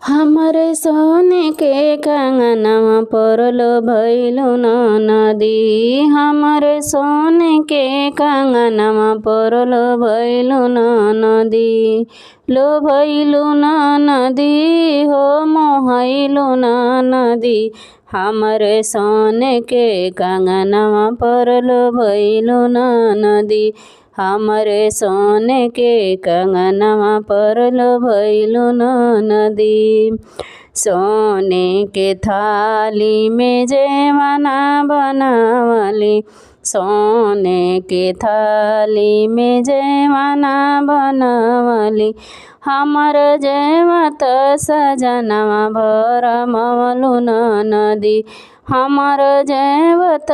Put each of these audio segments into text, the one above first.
हमरे सोने के कंगनवा परलो भइलु नदी। हमरे सोने के कंगनवा परलो भइलु नदी। लो भइलु नदी हो मोहइलु नदी। हमरे सोने के कंगनवा परलो भइलु नदी। हमरे सोने के कंगनवा परलो भइलु नदी। सोने के थाली में जेवना बनावली। सोने के थाली में जेवना बनावली। हमर जेवत सजनवा भरमवलु नदी। हमर जेवत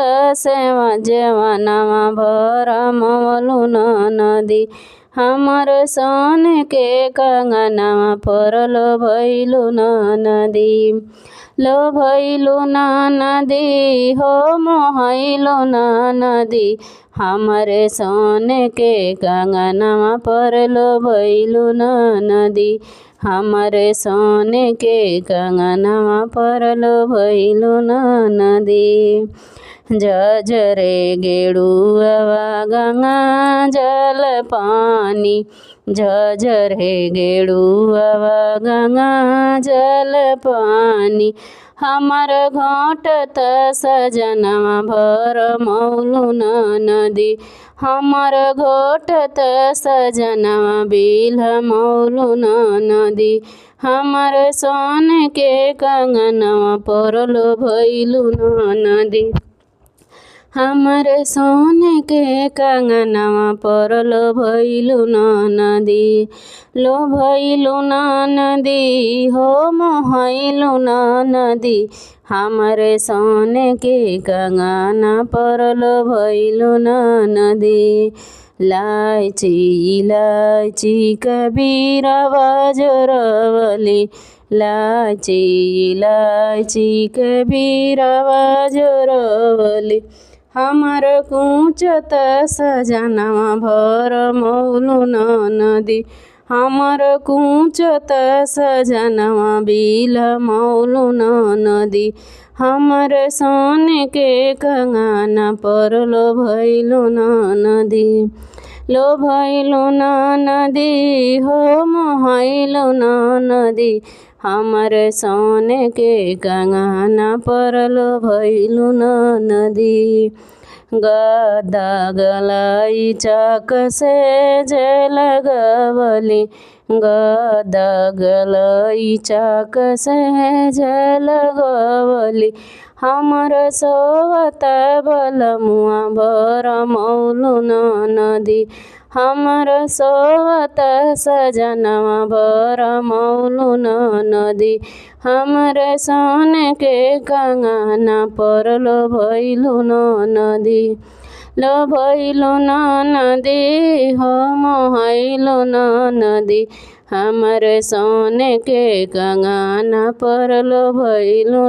जेवनवा भरमवलु नदी। हमर सोने के कंगनवा परलो भइलु नदी। लो भइलु नदी हो मोहइलु नदी। हमरे सोने के कंगनवा परलो भइलु नदी। हमरे सोने के कंगनवा परलो भइलु नदी। झझरे गेड़ुआ गंगा जल पानी। झझरे गेड़ुआ गंगा जल पानी। हमर घोटत सजनवा भरमवलु नदी। हमर घोटत सजनवा बिलमवलु नदी। हमर सोने के कंगनवा परलो भइलु नदी। हमर सोने के कंगनवा परलो भइलु नदी। लो भइलु नदी हो मोहइलु नदी। हमरे सोने के कंगना परलो भइलु नदी। लाइची इलायची कबीरवा जोरवली। लाइची इलायची कबीरवा जोरवली। हमर कुचत सजनवा भरमवलु नदी। हमर कुचत सजनवा बिलमवलु नदी। हमर सोने के कंगना परलो भइलु नदी। लो भइलु नदी हो मोहइलु नदी। हमर सोने के कंगना परलो भइलु नदी। गदा गलाई चाक से लगवली। गदा गलाई चाक से लगवली। हमर सोवत बलमुआ भरमवलु नदी। हमर सोवत सजनवा भरमवलु नदी। हमर सोने के कंगना परलो भइलु नदी। लो भइलु नदी हो मोहइलु नदी। हमर सोने के कंगना परलो भइलु